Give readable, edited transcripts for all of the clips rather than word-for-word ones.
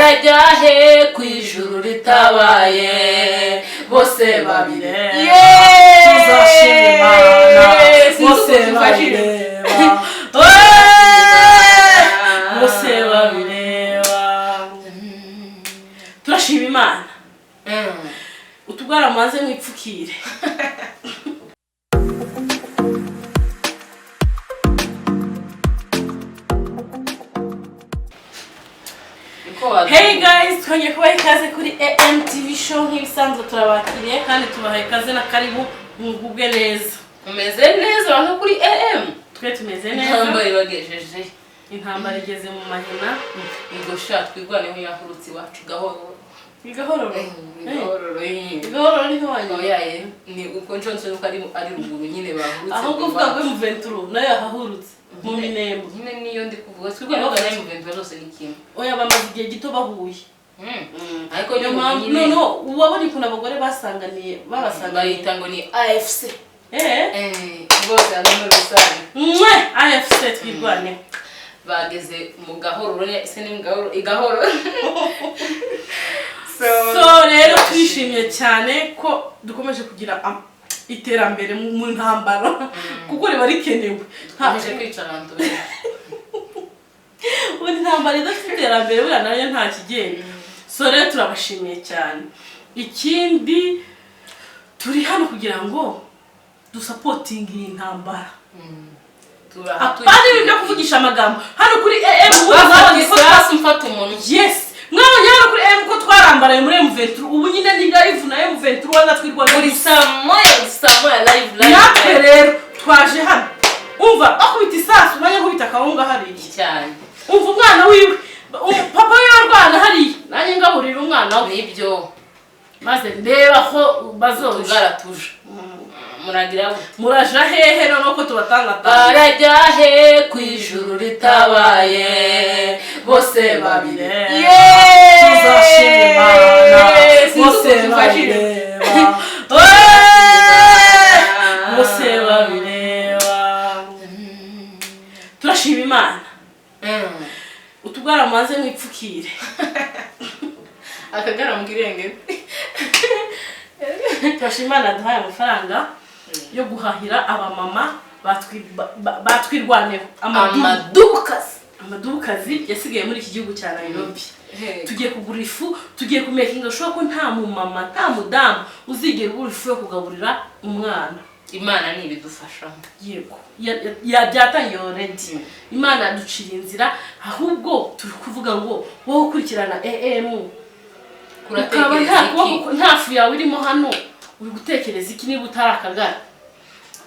barajyahe kwijuru ritabaye bose babire tuzashima bose babireba bose babireba turashima Imana utubwara maze mwipfukire. Hey guys, twongeye kubaha ikaze kuri AMTV show nk'ibisanzwe turabakiriye kandi tubahaye ikaze na karibu mugubwe neza. Umeze neza abantu kuri AM? Twe tumeze neza. Intambara ibagejeje. Intambara igeze mu mahina. Igosha twirwaneho yahurutse iwacu gahoro. Igahororo. Igahororo ni wanyu yaye ni uko njonse nuko ari ruguru nyine bahurutse. Aho kuvuga ngo M23 nayo yahahurutse mu minembo. Nyine niyo ndi kuvuga twirwaneho na M23 zose ni kimwe. Oya bamaze igihe gito bahuye. Ariko nyine no ubabona kuna abagore basanganiye bayita ngo ni AFC. Bose anone rusanga. AFC twirwane. Bageze mu gahororo ese ni ngahoro igahoro. So rero twishimiye cyane ko dukomeje kugira iterambere mu ntambara kuko riba rikenewe. Twaje kwicara abantu. Ubu ntambara idafite iterambere buriya nayo nta kigenda. So rero turabashimiye cyane. Ikindi turi hano kugira ngo dusapotinge iyi ntambara. Apari byo kuvugisha amagambo hano kuri AM mfata umuntu. Yes. Mwabonye hano kuri AM ko twarambaraye muri M23 ubu nyine ni live na M23 waza twirwa muri samoya live. Natwe rero twaje hano umva akubita isasu nanye nkubita kawunga hari cyane. Umva umwana wiwe papa y'arwana hari nanye ngaburira umwana nibyo maze ndeba ko bazogaratuje. Muragira muraja hehe no ko tubatanga barajyahe kwijuru ritabaye bose babire tuzashima bose babireba bose babireba turashima Imana utubwara maze mwipfukire. Akagara mugirenge turashima Imana duhaye amafaranga yo guhahira abamama batwirwaneho amadukazi yasigaye muri iki gihugu cya Nairobi. Tugiye kugura ifu, tugiye kumekinga sho ko nta mumama nta mudamu uzigera ugura ifu yo kugaburira umwana. Imana ni ibidufasha. Yego byatangiye already. Imana yaducira inzira ahubwo turi kuvuga ngo wowe ukurikirana AM kuratekereza nta fu yawe irimo hano uri gutekereza iki niba utarakagara.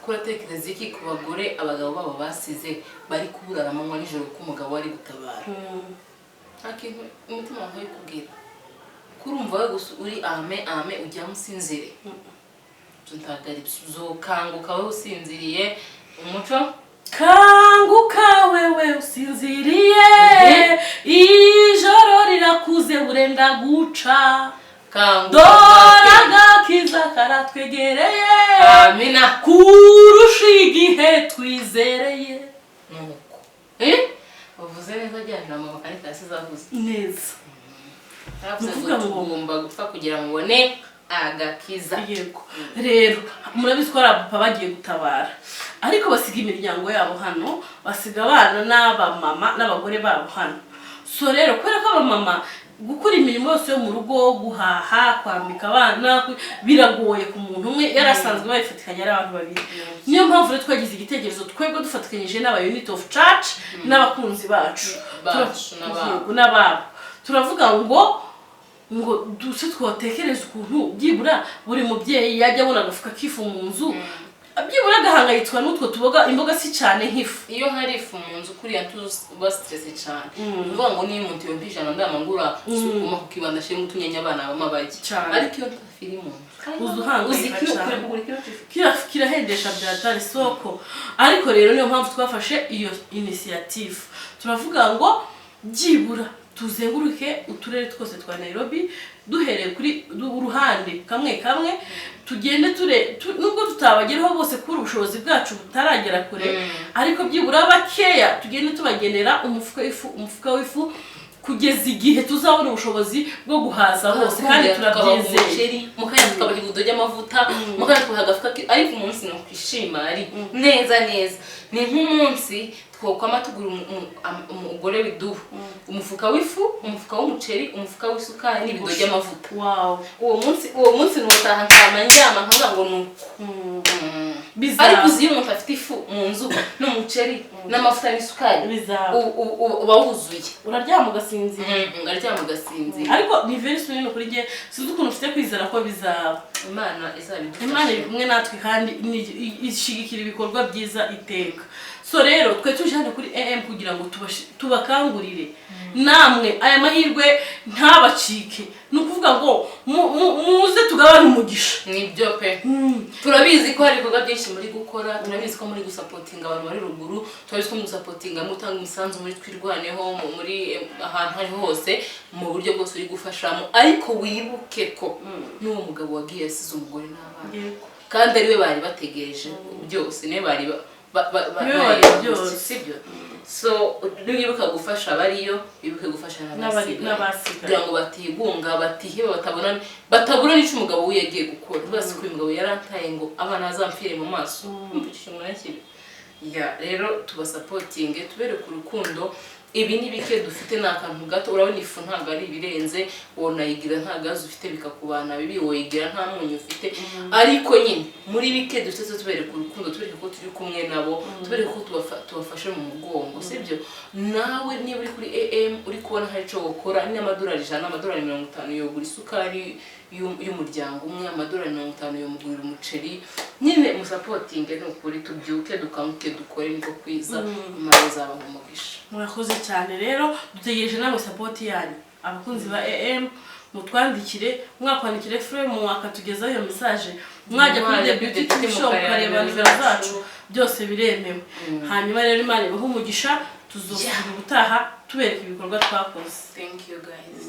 Kuratekereza iki ku bagore abagabo babo basize bari kuburara amanywa nijoro ko umugabo ari gutabara. Akintu umutima wawe kubwira kurumva we gusa uri ame ujya musinzire. Tuntagari kanguka we usinziriye umuco kanguka wewe usinziriye ijoro rirakuze burenda guca doraga kiza karatwegereye amina kurusha igihe twizereye. Nuko uvuze neza cyane mama kandi tasizavuze neza. Uvuga ngo ngomba gupfa kugira ngo ubone agakiza. Yego rero murabitwara papa bagiye gutabara ariko basiga imiryango yabo hano basiga abana n'abamama n'abagore babo hano. So rero kubera ko abamama gukora imirimo yose yo mu rugo guhaha kwambika abana biragoye ku muntu umwe yarasanzwe bayifatikanya ari abantu babiri. Niyo mpamvu rero twagize igitekerezo twebwe dufatikanyije n'aba unit of church n'abakunzi bacu n'ababo turavuga ngo duse twotekereza ukuntu byibura buri mubyeyi yajya abona agafuka kifu mu nzu byibura agahangayitswa n'utwo tuboga imboga si cyane nk'ifu. Iyo hari ifu mu nzu kuriya tuba stress cyane uvuga ngo niyo umuntu yombijana ndamangura sukuma kukibanda shemu tunyenya abana bamabaye ariko iyo filimo kirahendesha byatari soko. Ariko rero niyo mpamvu twafashe iyo initiative turavuga ngo byibura tuzenguruke uturere twose twa Nairobi duhereye kuri uruhande kamwe tugende nubwo tutabageraho bose kuri ubushobozi bwacu butaragera kure ariko byibura bakeya tugende tubagenera umufuka w'ifu kugeza igihe tuzabona ubushobozi bwo guhaza hose kandi turabyizeye mukanya tukabaha ibudo ry'amavuta mukanya tukabaha agafuka ariko umunsi ni ukwishima ari neza ni nk'umunsi twokwama tugura umugore w'idubu umufuka w'ifu umufuka w'umuceri umufuka w'isukari n'ibido ry'amavuta uwo munsi nutaha nkama ndyama nkavuga ngo nuko ariko uzi iyo umuntu afite ifu mu nzu n'umuceri n'amavuta n'isukari uba wuzuye uraryama ugasinzira ariko ni very soon kuri nge sinzi ukuntu ufite kwizera ko bizaba Imana izabidufasha Imana iri kumwe natwe kandi ishigikira ibikorwa byiza iteka so rero twe tuje hano kuri AM kugira ngo tubakangurire namwe aya mahirwe ntabacike nukuvuga ngo muze tugabana umugisha nibyo pe turabizi ko hari ibikorwa byinshi muri gukora turabizi ko muri gusapotinga abantu bari ruguru turabizi ko muri gusapotinga mutanga imisanzu muri twirwaneho muri ahantu hari hose mu buryo bwose uri gufashamo ariko wibuke ko n'uwo mugabo wagiye asize umugore n'abana kandi ariwe bari bategereje byose ne bari sibyo so nibibuka gufasha bariyo bibuke gufasha n'abasigaye kugira ngo batigunga batihebe batabura n'icyo umugabo we yagiye gukora basi ko umugabo yarantaye ngo abana azampfire mu maso rero tubasapotinge tubereke urukundo ibi ni bike dufite nakantu gato urabona ifu ntago ari ibirenze wonayigira nta gazi ufite bikakubana bibi woyigira nta munyu ufite ariko nyine muri bike dufite tubereka urukundo tubereka ko turi kumwe nabo tubereka ko tubafashe mu mugongo sibyo nawe niba uri kuri AM uri kubona hari cyo gukora ni amadolari 100 amadolari 50 yo gura isukari y'umuryango umwe amadolari 50 yo mugurira umuceri nyine musapotinge no kuri tubyuke dukanguke dukore niko kwiza imana zaba umugisha murakoze cyane rero dutegereje namwe support yanyu abakunzi ba AM mutwandikire mwakwandikire frame mwakatugezaho iyo message mwajya kuri the beauty show kareba nimero zacu byose biremewe hanyuma rero imana ibaho umugisha tuzosubira ubutaha tubereka ibikorwa twakoze thank you guys